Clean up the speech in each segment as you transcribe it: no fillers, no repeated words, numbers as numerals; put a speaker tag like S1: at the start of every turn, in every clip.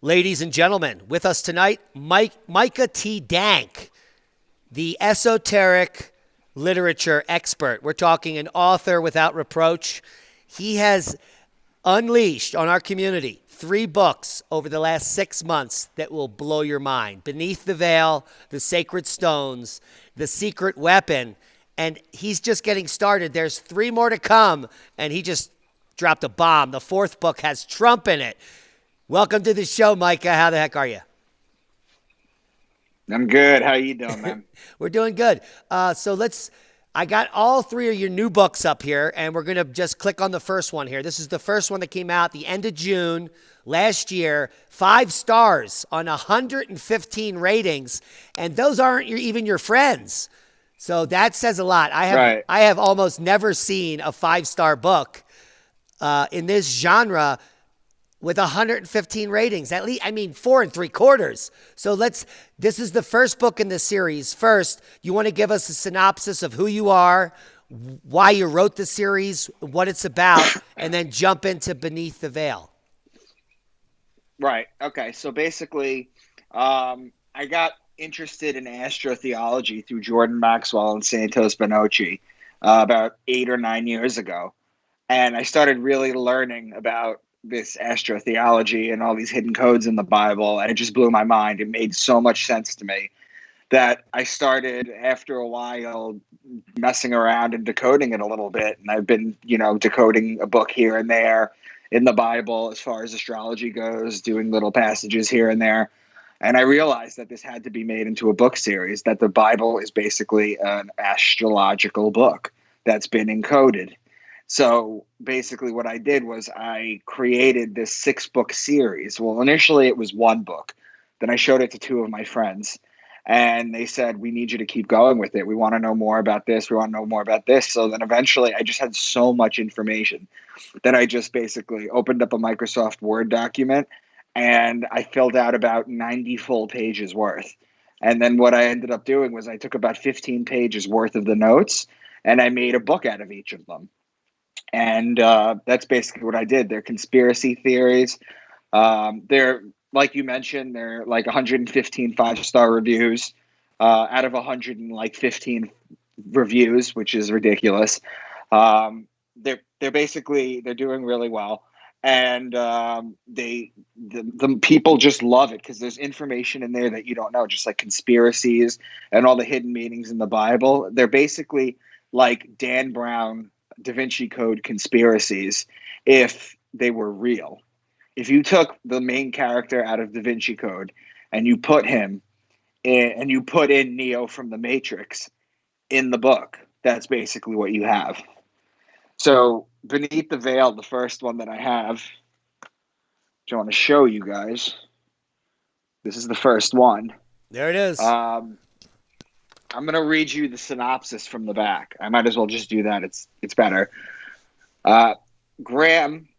S1: Ladies and gentlemen, with us tonight, Micah T. Dank, the esoteric literature expert. We're talking an author without reproach. He has unleashed on our community 3 books over the last 6 months that will blow your mind. Beneath the Veil, The Sacred Stones, The Secret Weapon, and he's just getting started. There's 3 more to come, and he just dropped a bomb. The 4th book has Trump in it. Welcome to the show, Micah. How the heck are you?
S2: I'm good. How you doing, man?
S1: We're doing good. I got all 3 of your new books up here, and we're going to just click on the first one here. This is the first one that came out the end of June last year. 5 stars on 115 ratings, and those aren't even your friends. So that says a lot. I have almost never seen a 5-star book in this genre with 115 ratings, at least, 4 3/4. So this is the first book in the series. First, you want to give us a synopsis of who you are, why you wrote the series, what it's about, and then jump into Beneath the Veil.
S2: Right. Okay. So basically, I got interested in astro-theology through Jordan Maxwell and Santos Bonacci about 8 or 9 years ago. And I started really learning about this astro-theology and all these hidden codes in the Bible, and it just blew my mind. It made so much sense to me that I started, after a while, messing around and decoding it a little bit. And I've been, decoding a book here and there in the Bible as far as astrology goes, doing little passages here and there. And I realized that this had to be made into a book series, that the Bible is basically an astrological book that's been encoded. So basically what I did was I created this 6-book series. Well, initially it was 1 book. Then I showed it to 2 of my friends, and they said, we need you to keep going with it. We want to know more about this. We want to know more about this. So then eventually I just had so much information that I just basically opened up a Microsoft Word document and I filled out about 90 full pages worth. And then what I ended up doing was I took about 15 pages worth of the notes and I made a book out of each of them. And that's basically what I did. They're conspiracy theories. They're, like you mentioned, they're like 115 5-star reviews out of 115 reviews, which is ridiculous. They're doing really well. And the people just love it because there's information in there that you don't know, just like conspiracies and all the hidden meanings in the Bible. They're basically like Dan Brown Da Vinci Code conspiracies if they were real. If you took the main character out of Da Vinci Code and you put him in, and you put in Neo from the Matrix in the book, that's basically what you have. So Beneath the Veil, the first one that I have, which I want to show you guys, this is the first one.
S1: There it is.
S2: I'm going to read you the synopsis from the back. I might as well just do that. It's better. Graham,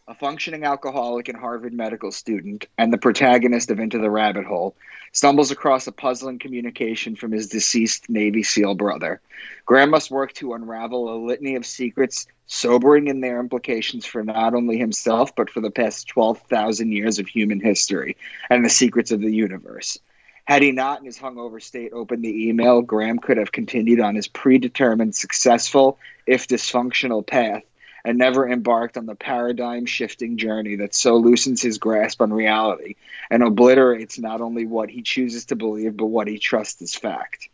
S2: a functioning alcoholic and Harvard medical student, and the protagonist of Into the Rabbit Hole, stumbles across a puzzling communication from his deceased Navy SEAL brother. Graham must work to unravel a litany of secrets, sobering in their implications for not only himself, but for the past 12,000 years of human history and the secrets of the universe. Had he not, in his hungover state, opened the email, Graham could have continued on his predetermined, successful, if dysfunctional path, and never embarked on the paradigm-shifting journey that so loosens his grasp on reality and obliterates not only what he chooses to believe, but what he trusts as fact.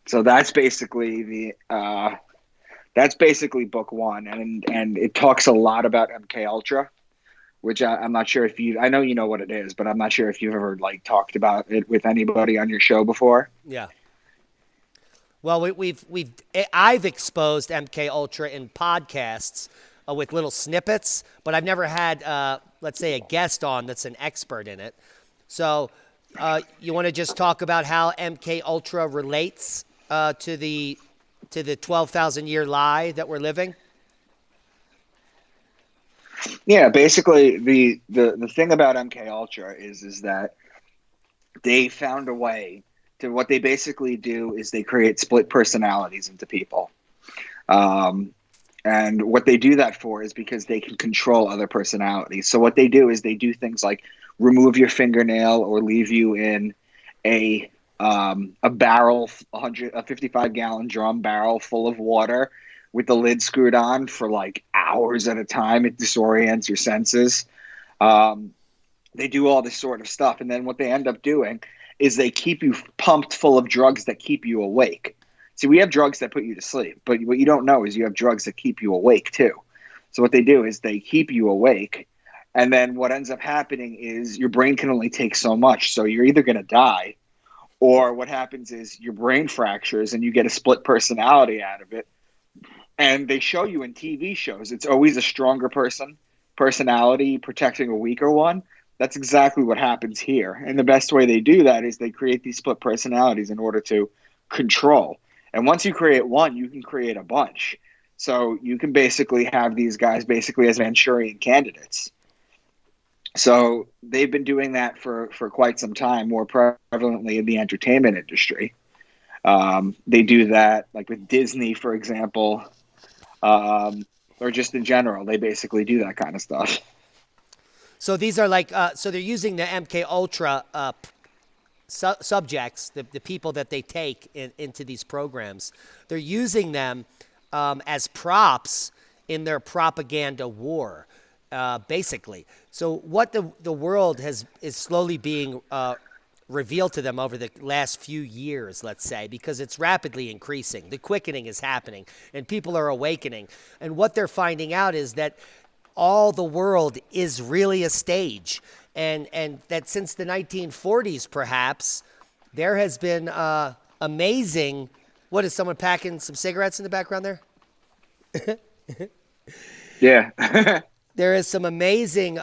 S2: So that's basically book 1, and it talks a lot about MK Ultra, which I'm not sure if I know you know what it is, but I'm not sure if you've ever talked about it with anybody on your show before.
S1: Yeah. Well, I've exposed MK Ultra in podcasts with little snippets, but I've never had, let's say, a guest on that's an expert in it. So, you want to just talk about how MK Ultra relates to the 12,000 year lie that we're living?
S2: Yeah, basically the thing about MK Ultra is that they found a way to, what they basically do is they create split personalities into people. And what they do that for is because they can control other personalities. So what they do is they do things like remove your fingernail or leave you in a barrel, a 55-gallon drum barrel full of water with the lid screwed on for like hours at a time. It disorients your senses. They do all this sort of stuff. And then what they end up doing is they keep you pumped full of drugs that keep you awake. See, we have drugs that put you to sleep, but what you don't know is you have drugs that keep you awake too. So what they do is they keep you awake, and then what ends up happening is your brain can only take so much. So you're either going to die, or what happens is your brain fractures and you get a split personality out of it. And they show you in TV shows, it's always a stronger personality protecting a weaker one. That's exactly what happens here. And the best way they do that is they create these split personalities in order to control. And once you create one, you can create a bunch. So you can basically have these guys basically as Manchurian candidates. So they've been doing that for quite some time, more prevalently in the entertainment industry. They do that like with Disney, for example, or just in general. They basically do that kind of stuff.
S1: So these are like, so they're using the MK Ultra subjects, the people that they take into these programs. They're using them as props in their propaganda war, basically. So what the world is slowly being revealed to them over the last few years, let's say, because it's rapidly increasing. The quickening is happening, and people are awakening. And what they're finding out is that all the world is really a stage. And that since the 1940s, perhaps, there has been amazing. What is someone packing some cigarettes in the background there?
S2: Yeah.
S1: There is some amazing.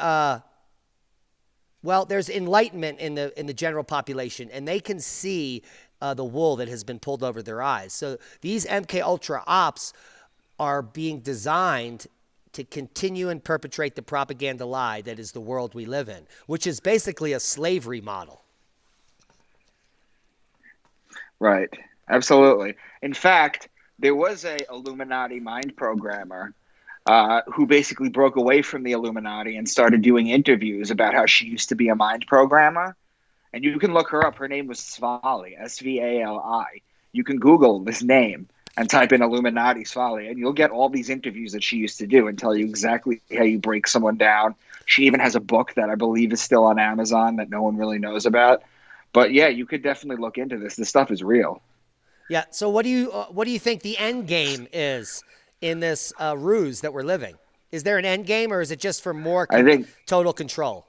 S1: Well, there's enlightenment in the general population, and they can see the wool that has been pulled over their eyes. So these MK Ultra ops are being designed to continue and perpetrate the propaganda lie that is the world we live in, which is basically a slavery model.
S2: Right. Absolutely. In fact, there was a Illuminati mind programmer who basically broke away from the Illuminati and started doing interviews about how she used to be a mind programmer. And you can look her up. Her name was Svali, Svali. You can Google this name and type in Illuminati Svali, and you'll get all these interviews that she used to do and tell you exactly how you break someone down. She even has a book that I believe is still on Amazon that no one really knows about. But yeah, you could definitely look into this. This stuff is real.
S1: Yeah. So what do you think the end game is in this ruse that we're living? Is there an end game, or is it just for more total control?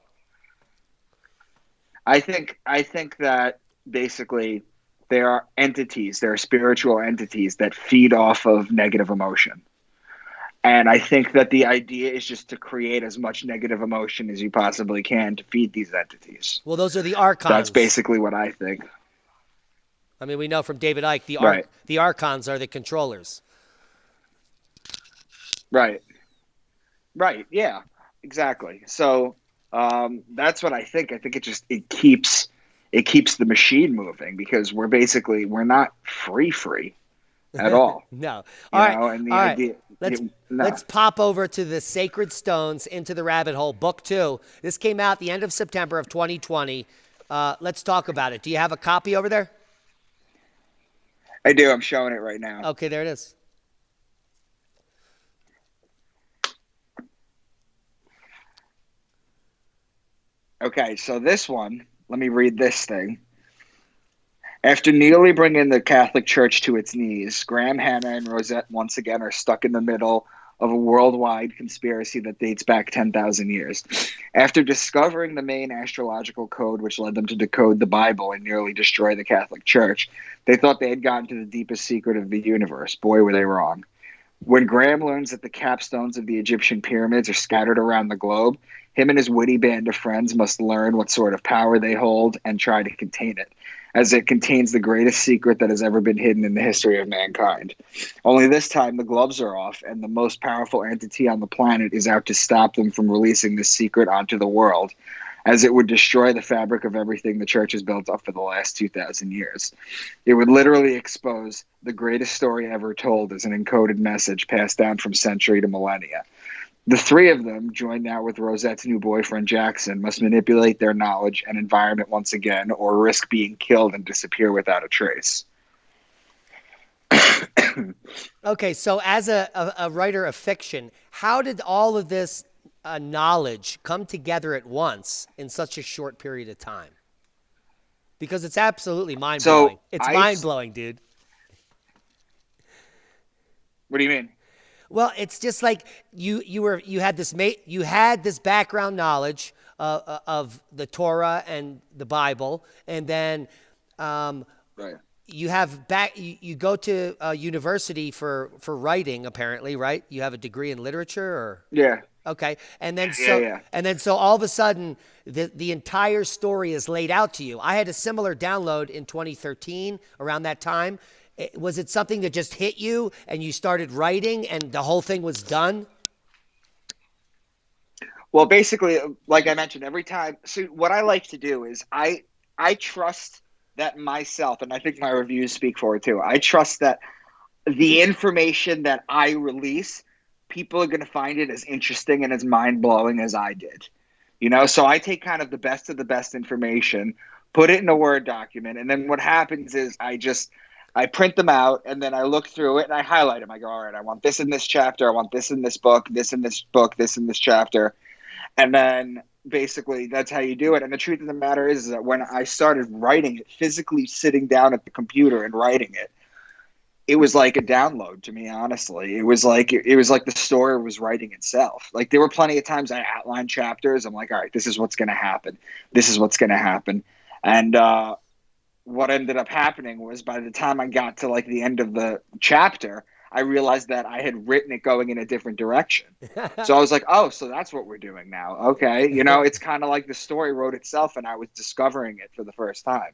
S2: I think that basically there are entities, there are spiritual entities that feed off of negative emotion. And I think that the idea is just to create as much negative emotion as you possibly can to feed these entities.
S1: Well, those are the archons.
S2: That's basically what I think.
S1: I mean, we know from David Icke, the archons are the controllers. Right.
S2: Yeah, exactly. So that's what I think. I think it keeps the machine moving, because we're not free at all.
S1: No.
S2: All right. And the idea.
S1: Let's pop over to the Sacred Stones, Into the Rabbit Hole, Book 2. This came out the end of September of 2020. Let's talk about it. Do you have a copy over there?
S2: I do. I'm showing it right now.
S1: Okay, there it is.
S2: Okay, so this one, let me read this thing. After nearly bringing the Catholic Church to its knees, Graham, Hannah, and Rosette once again are stuck in the middle of a worldwide conspiracy that dates back 10,000 years. After discovering the main astrological code which led them to decode the Bible and nearly destroy the Catholic Church, they thought they had gotten to the deepest secret of the universe. Boy, were they wrong. When Graham learns that the capstones of the Egyptian pyramids are scattered around the globe, him and his witty band of friends must learn what sort of power they hold and try to contain it, as it contains the greatest secret that has ever been hidden in the history of mankind. Only this time the gloves are off, and the most powerful entity on the planet is out to stop them from releasing this secret onto the world. as it would destroy the fabric of everything the church has built up for the last 2,000 years. It would literally expose the greatest story ever told as an encoded message passed down from century to millennia. The three of them, joined now with Rosette's new boyfriend Jackson, must manipulate their knowledge and environment once again, or risk being killed and disappear without a trace.
S1: Okay, so as a writer of fiction, how did all of this knowledge come together at once in such a short period of time? Because it's absolutely mind-blowing. It's mind-blowing, dude.
S2: What do you mean?
S1: Well, it's just like you had this background knowledge of the Torah and the Bible, and then
S2: Right.
S1: you go to a university for writing, apparently, right? You have a degree in literature, or
S2: Yeah.
S1: okay, and then
S2: Yeah.
S1: so all of a sudden the entire story is laid out to you. I had a similar download in 2013 around that time. Was it something that just hit you and you started writing and the whole thing was done?
S2: Well, basically, like I mentioned, every time. So what I like to do is I trust that myself, and I think my reviews speak for it too. I trust that the information that I release, people are going to find it as interesting and as mind-blowing as I did. So I take kind of the best of the best information, put it in a Word document, and then what happens is I print them out, and then I look through it and I highlight them. I go, all right, I want this in this chapter, I want this in this book, this in this book, this in this chapter. And then basically that's how you do it. And the truth of the matter is that when I started writing it, physically sitting down at the computer and writing it, it was like a download to me, honestly. It was like the story was writing itself. Like, there were plenty of times I outlined chapters. I'm like, all right, this is what's going to happen. This is what's going to happen. And what ended up happening was, by the time I got to like the end of the chapter, I realized that I had written it going in a different direction. So I was like, oh, so that's what we're doing now. Okay. It's kind of like the story wrote itself and I was discovering it for the first time.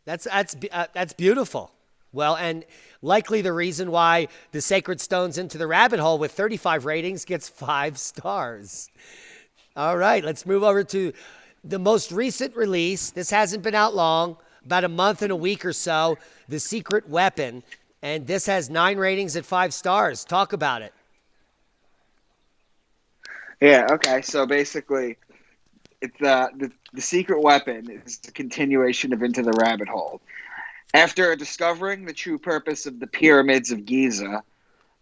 S1: That's beautiful. Well, and likely the reason why the Sacred Stones Into the Rabbit Hole with 35 ratings gets 5 stars. All right, let's move over to the most recent release. This hasn't been out long, about a month and a week or so, The Secret Weapon. And this has 9 ratings at 5 stars. Talk about it.
S2: Yeah, okay. So basically, it's the Secret Weapon is the continuation of Into the Rabbit Hole. After discovering the true purpose of the pyramids of Giza,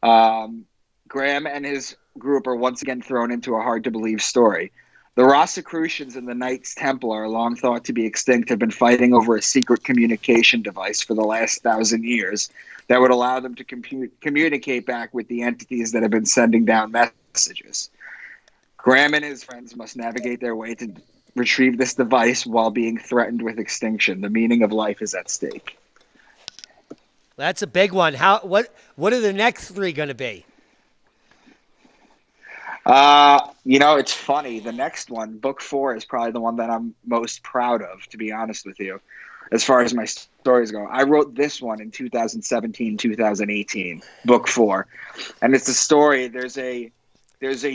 S2: Graham and his group are once again thrown into a hard-to-believe story. The Rosicrucians and the Knights Templar, long thought to be extinct, have been fighting over a secret communication device for the last 1,000 years that would allow them to communicate back with the entities that have been sending down messages. Graham and his friends must navigate their way to retrieve this device while being threatened with extinction. The meaning of life is at stake.
S1: That's a big one. What are the next 3 going to be?
S2: It's funny. The next one, book 4, is probably the one that I'm most proud of, to be honest with you, as far as my stories go. I wrote this one in 2017, 2018, book 4. And it's a story. There's a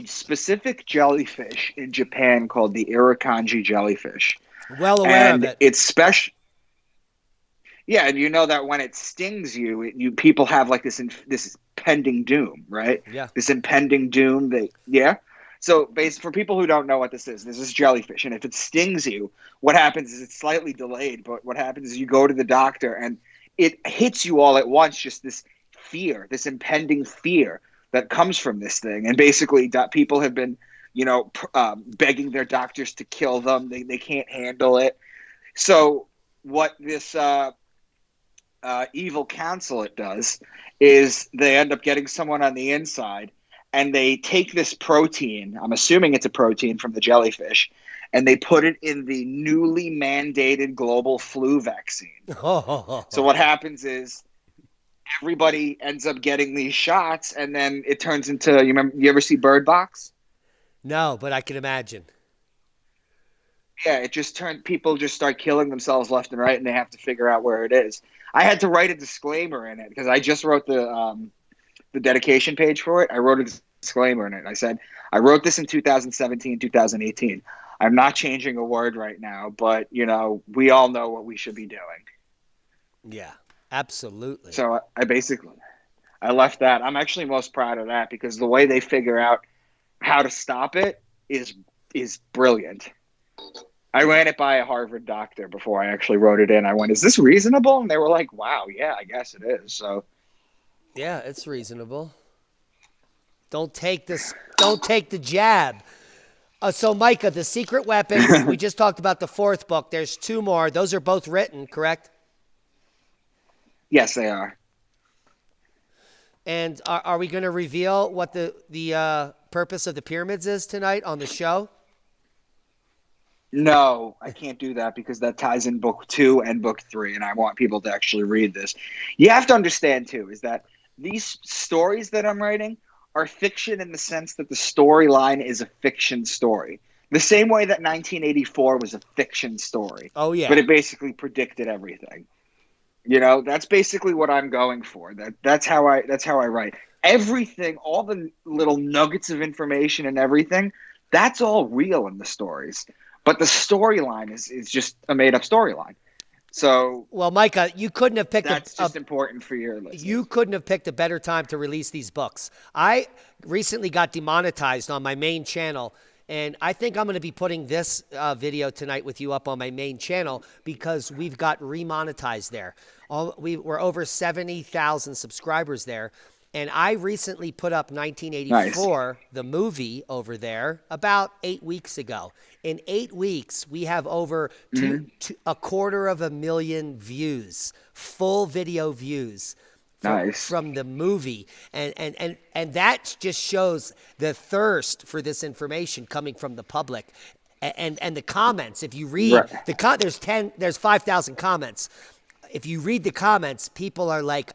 S2: specific jellyfish in Japan called the Irukandji jellyfish.
S1: Well aware of it.
S2: It's special. Yeah, and you know that when it stings you, people have like this impending doom, right?
S1: Yeah.
S2: This impending doom. So, for people who don't know what this is jellyfish, and if it stings you, what happens is it's slightly delayed. But what happens is you go to the doctor, and it hits you all at once. Just this fear, this impending fear that comes from this thing, and basically, people have been, begging their doctors to kill them. They can't handle it. So, what this evil council does is they end up getting someone on the inside, and they take this protein, I'm assuming it's a protein from the jellyfish, and they put it in the newly mandated global flu vaccine. So what happens is everybody ends up getting these shots, and then it turns into, you ever see Bird Box?
S1: No, but I can imagine.
S2: Yeah, people just start killing themselves left and right, and they have to figure out where it is. I had to write a disclaimer in it because I just wrote the dedication page for it. I wrote a disclaimer in it. I said, I wrote this in 2017, 2018. I'm not changing a word right now, but we all know what we should be doing.
S1: Yeah, absolutely.
S2: So I left that. I'm actually most proud of that because the way they figure out how to stop it is brilliant. I ran it by a Harvard doctor before I actually wrote it in. I went, "Is this reasonable?" And they were like, "Wow, yeah, I guess it is." So
S1: yeah, it's reasonable. Don't take the jab. So Micah, The Secret Weapon, we just talked about the fourth book. There's two more. Those are both written, correct?
S2: yes, they are.
S1: And are we going to reveal what the purpose of the pyramids is tonight on the show?
S2: No, I can't do that because that ties in book 2 and book 3, and I want people to actually read this. You have to understand, too, is that these stories that I'm writing are fiction in the sense that the storyline is a fiction story. The same way that 1984 was a fiction story.
S1: Oh, yeah.
S2: But it basically predicted everything. That's basically what I'm going for. That's how I write. Everything, all the little nuggets of information and everything, that's all real in the stories. But the storyline is just a made-up storyline. So,
S1: well, Micah, you couldn't have picked.
S2: That's just important for your listeners.
S1: You couldn't have picked a better time to release these books. I recently got demonetized on my main channel, and I think I'm going to be putting this video tonight with you up on my main channel because we've got remonetized there. We're over 70,000 subscribers there. And I recently put up 1984, the movie over there, about 8 weeks ago. In 8 weeks, we have over 250,000 views, full video views from the movie. And that just shows the thirst for this information coming from the public. And the comments, if you read, there's 5,000 comments. If you read the comments, people are like,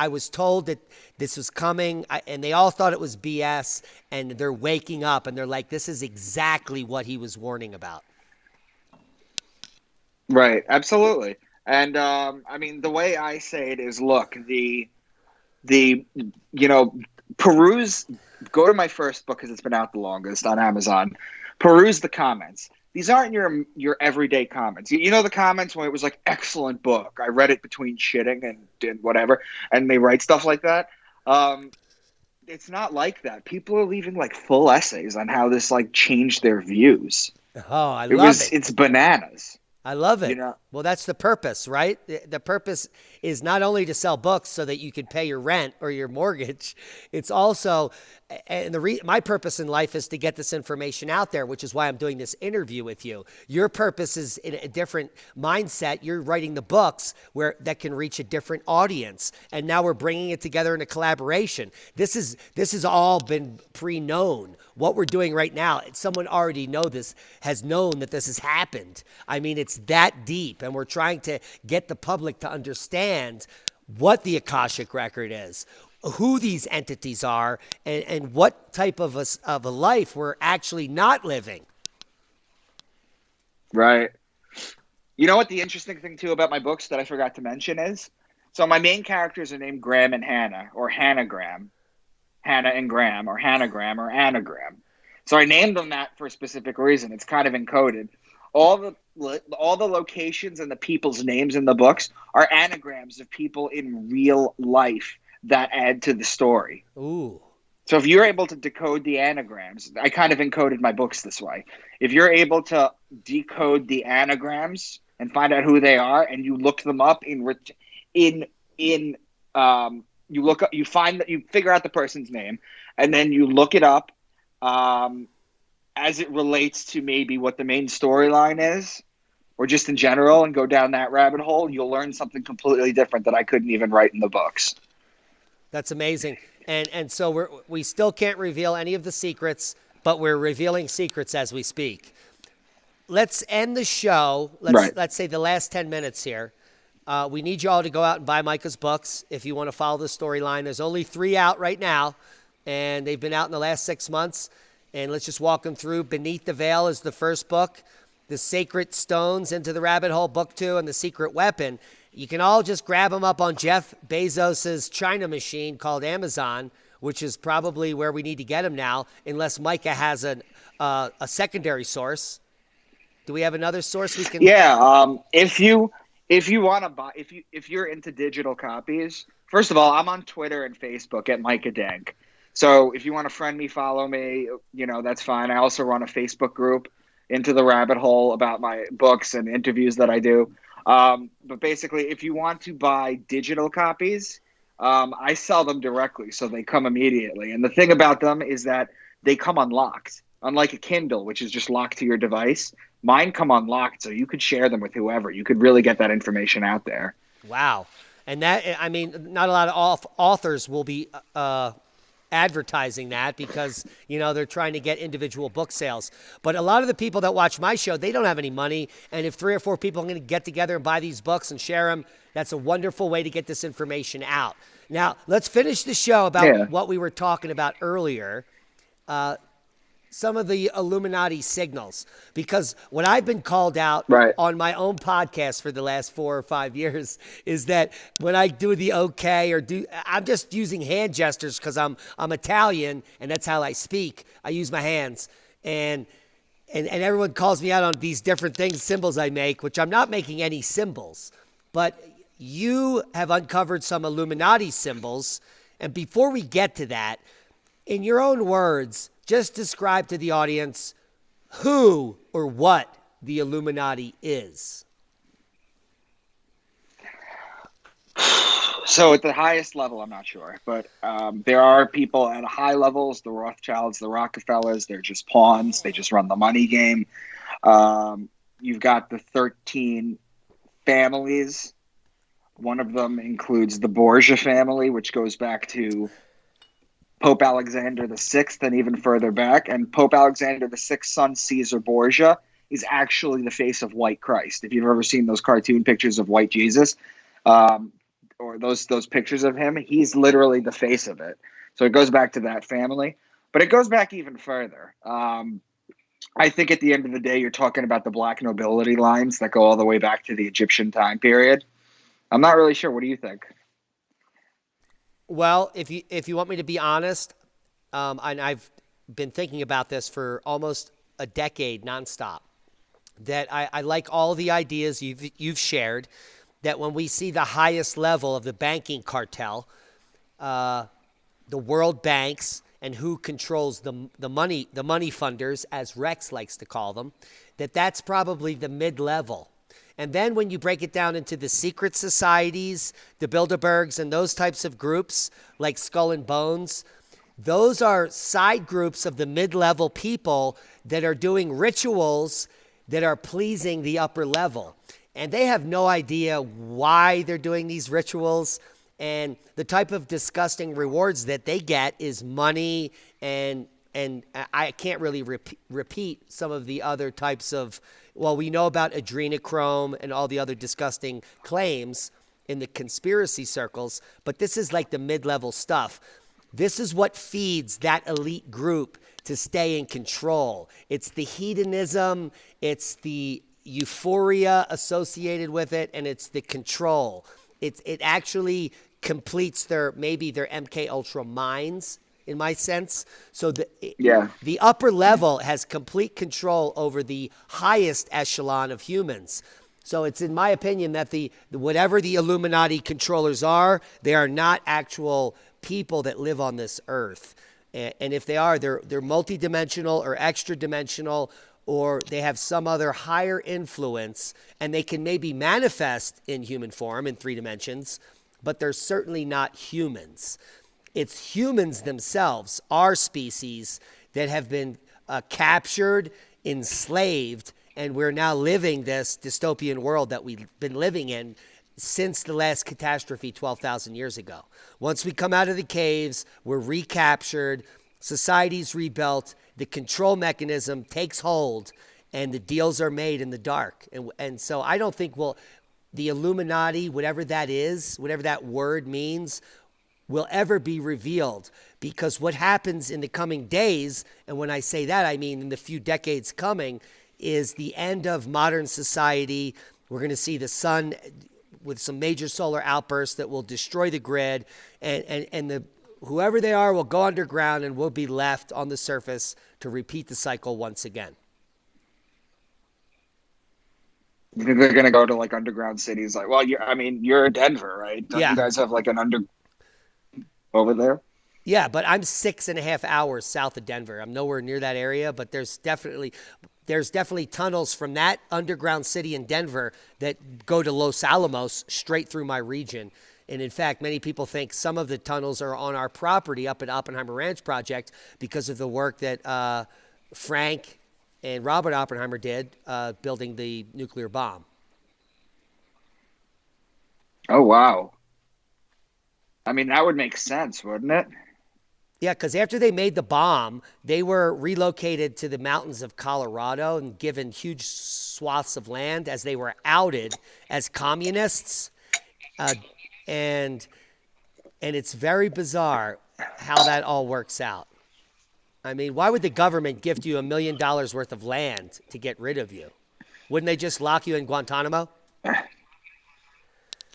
S1: I was told that this was coming, and they all thought it was BS, and they're waking up, and they're like, this is exactly what he was warning about.
S2: Right, absolutely. And, the way I say it is, look, peruse, go to my first book because it's been out the longest on Amazon, peruse the comments. These aren't your everyday comments. You know the comments when it was like, excellent book. I read it between shitting and whatever, and they write stuff like that. It's not like that. People are leaving like full essays on how this like changed their views.
S1: Oh, I love it.
S2: It's bananas.
S1: I love it. Well, that's the purpose, right? The purpose is not only to sell books so that you can pay your rent or your mortgage. It's also, and my purpose in life is to get this information out there, which is why I'm doing this interview with you. Your purpose is in a different mindset. You're writing the books that can reach a different audience, and now we're bringing it together in a collaboration. This has all been pre-known. What we're doing right now, someone already has known that this has happened. I mean, it's that deep, and we're trying to get the public to understand what the Akashic Record is, who these entities are, and what type of a life we're actually not living.
S2: Right. You know what the interesting thing, too, about my books that I forgot to mention is? So my main characters are named Graham and Hannah, or Hannagram. Hannah and Graham, or Hannagram, or Anagram. So I named them that for a specific reason. It's kind of encoded. All the locations and the people's names in the books are anagrams of people in real life that add to the story.
S1: Ooh.
S2: So if you're able to decode the anagrams, I kind of encoded my books this way. If you're able to decode the anagrams and find out who they are, and you look them up you look up, you figure out the person's name, and then you look it up as it relates to maybe what the main storyline is, or just in general, and go down that rabbit hole, you'll learn something completely different that I couldn't even write in the books.
S1: That's amazing. And so we still can't reveal any of the secrets, but we're revealing secrets as we speak. Let's end the show. Let's say the last 10 minutes here. We need you all to go out and buy Micah's books if you want to follow the storyline. There's only 3 out right now, and they've been out in the last 6 months. And let's just walk them through. Beneath the Veil is the first book. The Sacred Stones, Into the Rabbit Hole, book 2, and The Secret Weapon. You can all just grab them up on Jeff Bezos's China machine called Amazon, which is probably where we need to get them now, unless Micah has a secondary source. Do we have another source we can?
S2: Yeah. If you want to buy, if you're into digital copies, first of all, I'm on Twitter and Facebook at Micah Dank. So if you want to friend me, follow me, that's fine. I also run a Facebook group, Into the Rabbit Hole, about my books and interviews that I do. But basically, if you want to buy digital copies, I sell them directly, so they come immediately. And the thing about them is that they come unlocked, unlike a Kindle, which is just locked to your device. Mine come unlocked, so you could share them with whoever. You could really get that information out there.
S1: Wow. And that, I mean, not a lot of authors will be advertising that because, they're trying to get individual book sales. But a lot of the people that watch my show, they don't have any money. And if 3 or 4 people are going to get together and buy these books and share them, that's a wonderful way to get this information out. Now, let's finish the show about what we were talking about earlier. Some of the Illuminati signals, because what I've been called out on my own podcast for the last 4 or 5 years is that when I do the okay I'm just using hand gestures because I'm Italian and that's how I speak. I use my hands and everyone calls me out on these different things, symbols I make, which I'm not making any symbols, but you have uncovered some Illuminati symbols. And before we get to that, in your own words, just describe to the audience who or what the Illuminati is.
S2: So at the highest level, I'm not sure, but there are people at high levels, the Rothschilds, the Rockefellers, they're just pawns. They just run the money game. You've got the 13 families. One of them includes the Borgia family, which goes back to Pope Alexander VI and even further back. And Pope Alexander VI's son, Caesar Borgia, is actually the face of White Christ. If you've ever seen those cartoon pictures of White Jesus, or those pictures of him, he's literally the face of it. So it goes back to that family. But it goes back even further. I think at the end of the day, you're talking about the black nobility lines that go all the way back to the Egyptian time period. I'm not really sure. What do you think?
S1: Well, if you want me to be honest, and I've been thinking about this for almost a decade nonstop, that I like all the ideas you've shared, that when we see the highest level of the banking cartel, the world banks and who controls the money funders, as Rex likes to call them, that's probably the mid-level. And then when you break it down into the secret societies, the Bilderbergs and those types of groups like Skull and Bones, those are side groups of the mid-level people that are doing rituals that are pleasing the upper level. And they have no idea why they're doing these rituals. And the type of disgusting rewards that they get is money. And I can't really repeat some of the other types of, well, we know about adrenochrome and all the other disgusting claims in the conspiracy circles, but this is like the mid-level stuff. This is what feeds that elite group to stay in control. It's the hedonism, it's the euphoria associated with it, and it's the control. It actually completes their MK Ultra minds, in my sense. So the upper level has complete control over the highest echelon of humans. So it's in my opinion that whatever the Illuminati controllers are, they are not actual people that live on this earth. And if they are, they're multidimensional or extra dimensional, or they have some other higher influence, and they can maybe manifest in human form in 3 dimensions, but they're certainly not humans. It's humans themselves, our species, that have been captured, enslaved, and we're now living this dystopian world that we've been living in since the last catastrophe 12,000 years ago. Once we come out of the caves, we're recaptured, society's rebuilt, the control mechanism takes hold, and the deals are made in the dark. And so I don't think the Illuminati, whatever that is, whatever that word means, will ever be revealed, because what happens in the coming days, and when I say that, I mean in the few decades coming, is the end of modern society. We're going to see the sun with some major solar outbursts that will destroy the grid, and whoever they are will go underground, and we'll be left on the surface to repeat the cycle once again.
S2: They're gonna go to like underground cities. Like, well, you're in Denver, right? Don't you
S1: Yeah.
S2: guys have like an under over there?
S1: Yeah, but I'm 6.5 hours south of Denver. I'm nowhere near that area, but there's definitely tunnels from that underground city in Denver that go to Los Alamos straight through my region. And in fact, many people think some of the tunnels are on our property up at Oppenheimer Ranch Project because of the work that Frank and Robert Oppenheimer did building the nuclear bomb.
S2: Oh wow. I mean, that would make sense, wouldn't it?
S1: Yeah, because after they made the bomb, they were relocated to the mountains of Colorado and given huge swaths of land as they were outed as communists. Uh, and and it's very bizarre how that all works out. I mean, why would the government gift you $1 million worth of land to get rid of you? Wouldn't they just lock you in Guantanamo?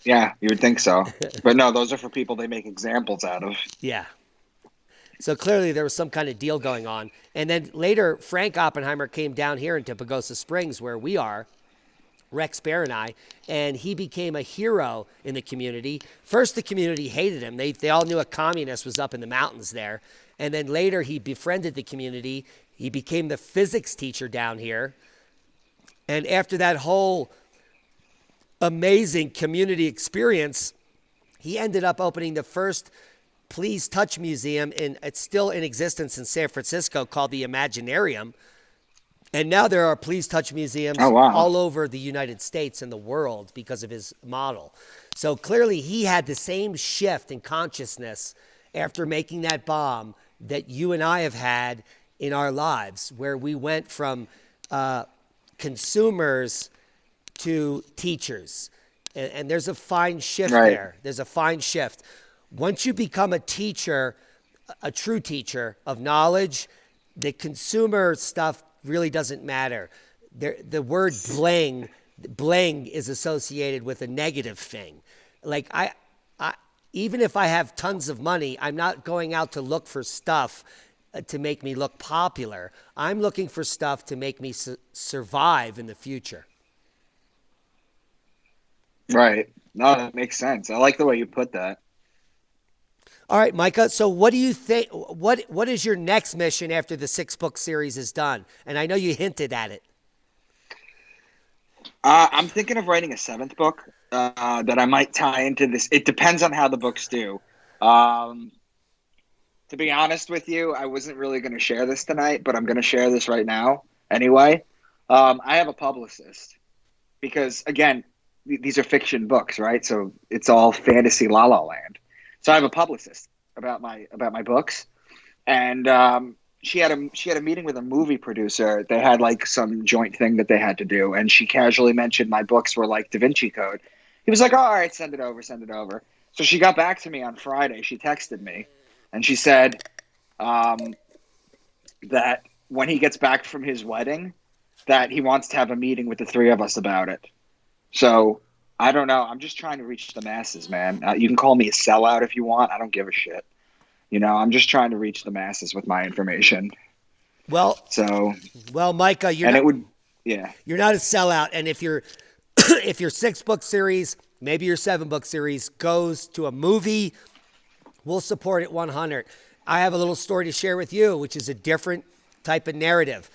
S2: Yeah, you would think so. But no, those are for people they make examples out of.
S1: Yeah. So clearly there was some kind of deal going on. And then later, Frank Oppenheimer came down here into Pagosa Springs, where we are, Rex Bear and I, and he became a hero in the community. First, the community hated him. They all knew a communist was up in the mountains there. And then later, he befriended the community. He became the physics teacher down here. And after that whole amazing community experience, he ended up opening the first Please Touch Museum, it's still in existence in San Francisco, called the Imaginarium. And now there are Please Touch museums
S2: Oh wow.
S1: all over the United States and the world because of his model. So clearly he had the same shift in consciousness after making that bomb that you and I have had in our lives, where we went from consumers to teachers. And there's a fine shift
S2: Right.
S1: there. There's a fine shift. Once you become a teacher, a true teacher of knowledge, the consumer stuff really doesn't matter. The word bling is associated with a negative thing. Like I, even if I have tons of money, I'm not going out to look for stuff to make me look popular. I'm looking for stuff to make me survive in the future.
S2: Right. No, that makes sense. I like the way you put that.
S1: All right, Micah. So what do you think? What is your next mission after the 6-book series is done? And I know you hinted at it.
S2: I'm thinking of writing a 7th book that I might tie into this. It depends on how the books do. To be honest with you, I wasn't really going to share this tonight, but I'm going to share this right now anyway. I have a publicist because, again, these are fiction books, right? So it's all fantasy la la land. So I have a publicist about my books, and she had a meeting with a movie producer. They had like some joint thing that they had to do, and she casually mentioned my books were like Da Vinci Code. He was like, oh, all right, send it over. So she got back to me on Friday. She texted me, and she said that when he gets back from his wedding, that he wants to have a meeting with the 3 of us about it. So I don't know. I'm just trying to reach the masses, man. You can call me a sellout if you want. I don't give a shit. I'm just trying to reach the masses with my information.
S1: Well, Micah, you're not a sellout. And if your 6-book series, maybe your 7-book series goes to a movie, we'll support it 100. I have a little story to share with you, which is a different type of narrative.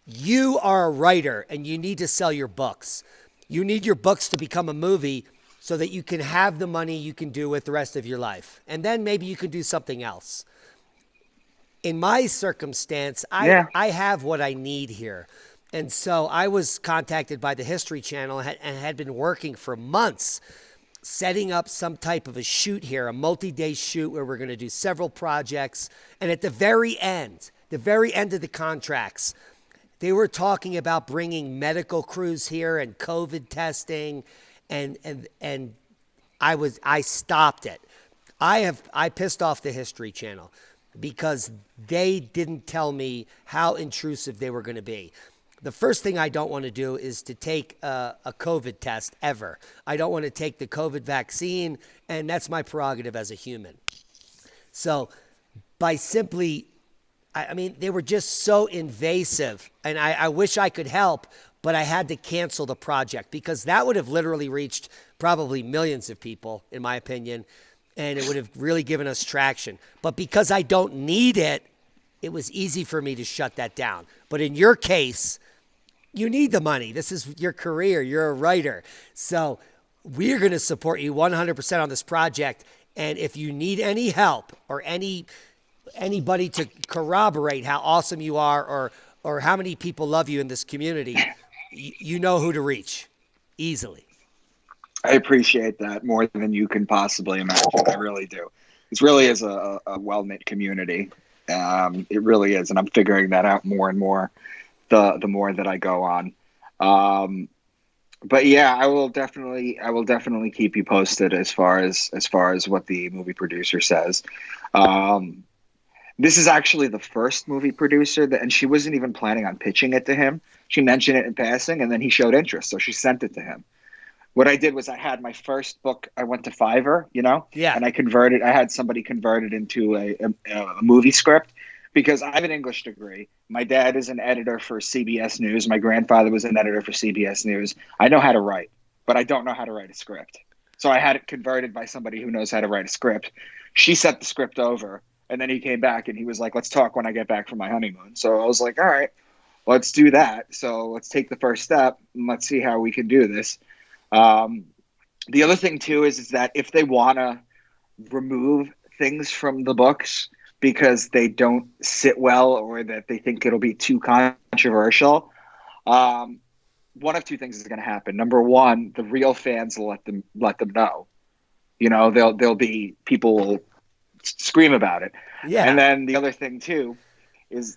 S1: You are a writer, and you need to sell your books. You need your books to become a movie so that you can have the money you can do with the rest of your life. And then maybe you can do something else. In my circumstance, I have what I need here. And so I was contacted by the History Channel and had been working for months setting up some type of a shoot here, a multi-day shoot where we're going to do several projects. And at the very end of the contracts, they were talking about bringing medical crews here and COVID testing, and I stopped it. I pissed off the History Channel because they didn't tell me how intrusive they were going to be. The first thing I don't want to do is to take a COVID test ever. I don't want to take the COVID vaccine, and that's my prerogative as a human. So by simply, they were just so invasive, and I wish I could help, but I had to cancel the project because that would have literally reached probably millions of people, in my opinion, and it would have really given us traction. But because I don't need it, it was easy for me to shut that down. But in your case, you need the money. This is your career. You're a writer. So we're going to support you 100% on this project. And if you need any help or anybody to corroborate how awesome you are or how many people love you in this community, you know who to reach easily.
S2: I appreciate that more than you can possibly imagine. I really do. This really is a well-knit community. It really is. And I'm figuring that out more and more the more that I go on. But yeah, I will definitely keep you posted as far as what the movie producer says. This is actually the first movie producer and she wasn't even planning on pitching it to him. She mentioned it in passing and then he showed interest. So she sent it to him. What I did was I had my first book. I went to Fiverr, and I had somebody convert it into a movie script because I have an English degree. My dad is an editor for CBS News. My grandfather was an editor for CBS News. I know how to write, but I don't know how to write a script. So I had it converted by somebody who knows how to write a script. She sent the script over, and then he came back and he was like, let's talk when I get back from my honeymoon. So I was like, all right, let's do that. So let's take the first step and let's see how we can do this. The other thing too is that if they want to remove things from the books because they don't sit well or that they think it'll be too controversial, one of two things is going to happen. Number one, the real fans will let them know. There'll be people will scream about it.
S1: Yeah.
S2: And then the other thing too is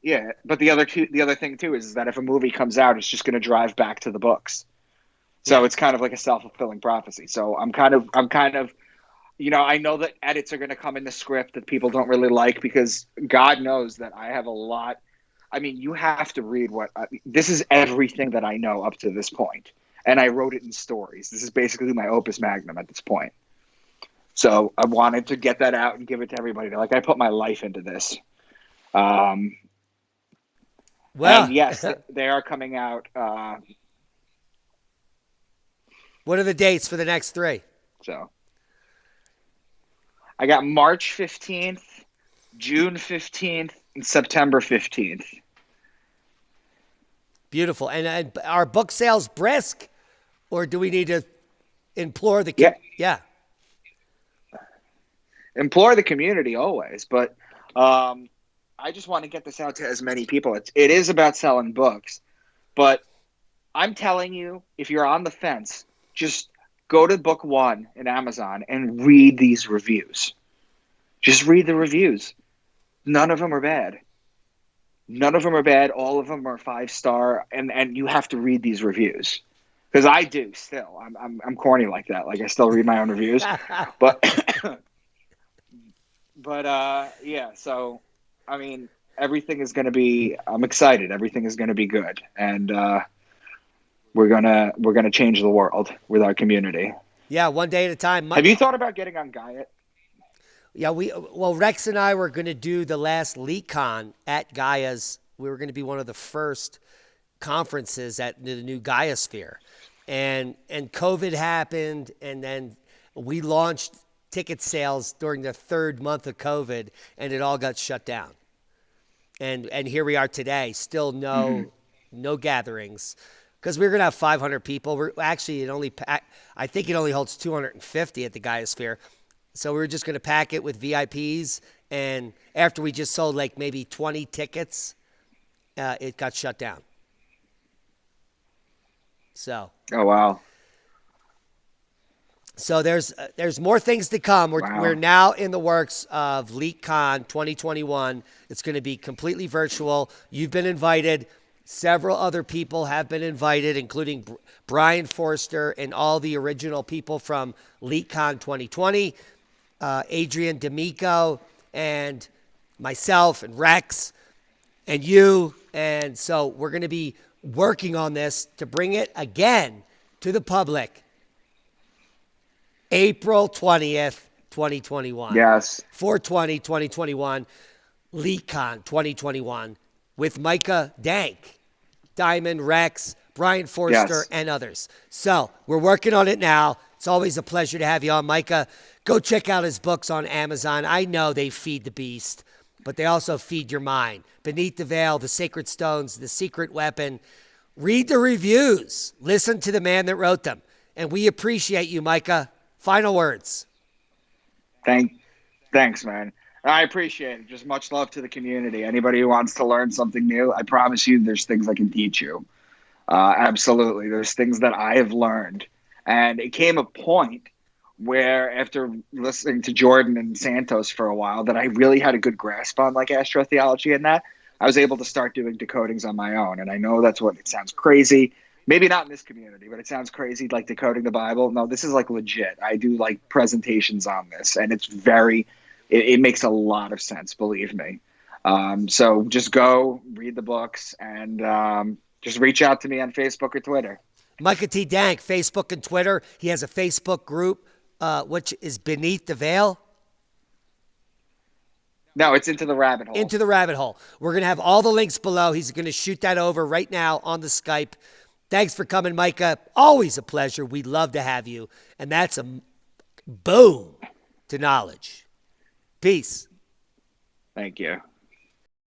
S2: the other thing too is that if a movie comes out, it's just going to drive back to the books. So it's kind of like a self-fulfilling prophecy. So I'm kind of, I know that edits are going to come in the script that people don't really like because God knows that I have a lot. I mean, you have to read this is everything that I know up to this point. And I wrote it in stories. This is basically my opus magnum at this point. So I wanted to get that out and give it to everybody. I put my life into this. And yes, they are coming out.
S1: What are the dates for the next 3?
S2: So I got March 15th, June 15th, and September 15th.
S1: Beautiful. And are book sales brisk, or do we need to implore the
S2: implore the community always, but I just want to get this out to as many people. It is about selling books, but I'm telling you, if you're on the fence, just go to book 1 in Amazon and read these reviews. Just read the reviews. None of them are bad. All of them are 5-star, and you have to read these reviews because I do still. I'm corny like that. I still read my own reviews, but yeah. So I mean, everything is going to be. I'm excited. Everything is going to be good, and we're gonna change the world with our community.
S1: Yeah, one day at a time.
S2: Have you thought about getting on Gaia?
S1: Yeah, Rex and I were going to do the last LeakCon at Gaia's. We were going to be one of the first conferences at the new Gaia Sphere. And COVID happened, and then we launched ticket sales during the 3rd month of COVID, and it all got shut down. And here we are today, still no gatherings. Because we're going to have 500 people. I think it only holds 250 at the Gaia Sphere. So we were just going to pack it with VIPs. And after we just sold maybe 20 tickets, it got shut down. So.
S2: Oh, wow.
S1: So there's more things to come. We're now in the works of LeakCon 2021. It's going to be completely virtual. You've been invited. Several other people have been invited, including Brian Forster and all the original people from LeakCon 2020, Adrian D'Amico, and myself and Rex and you. And so we're going to be working on this to bring it again to the public April 20th, 2021.
S2: Yes.
S1: 4/20/2021, LeakCon 2021. With Micah Dank. Diamond, Rex, Brian Forster,
S2: Yes.
S1: and others. So we're working on it now. It's always a pleasure to have you on, Micah. Go check out his books on Amazon. I know they feed the beast, but they also feed your mind. Beneath the Veil, The Sacred Stones, The Secret Weapon. Read the reviews. Listen to the man that wrote them. And we appreciate you, Micah. Final words.
S2: Thanks, man. I appreciate it. Just much love to the community. Anybody who wants to learn something new, I promise you there's things I can teach you. Absolutely. There's things that I have learned. And it came a point where after listening to Jordan and Santos for a while that I really had a good grasp on like astro-theology and that I was able to start doing decodings on my own. And I know that's what it sounds crazy. Maybe not in this community, but it sounds crazy like decoding the Bible. No, this is like legit. I do like presentations on this and it's it makes a lot of sense, believe me. So just go read the books and just reach out to me on Facebook or Twitter.
S1: Micah T. Dank, Facebook and Twitter. He has a Facebook group, which is Beneath the Veil.
S2: No, it's Into the Rabbit Hole.
S1: Into the Rabbit Hole. We're going to have all the links below. He's going to shoot that over right now on the Skype. Thanks for coming, Micah. Always a pleasure. We'd love to have you. And that's a boom to knowledge. Peace.
S2: Thank you.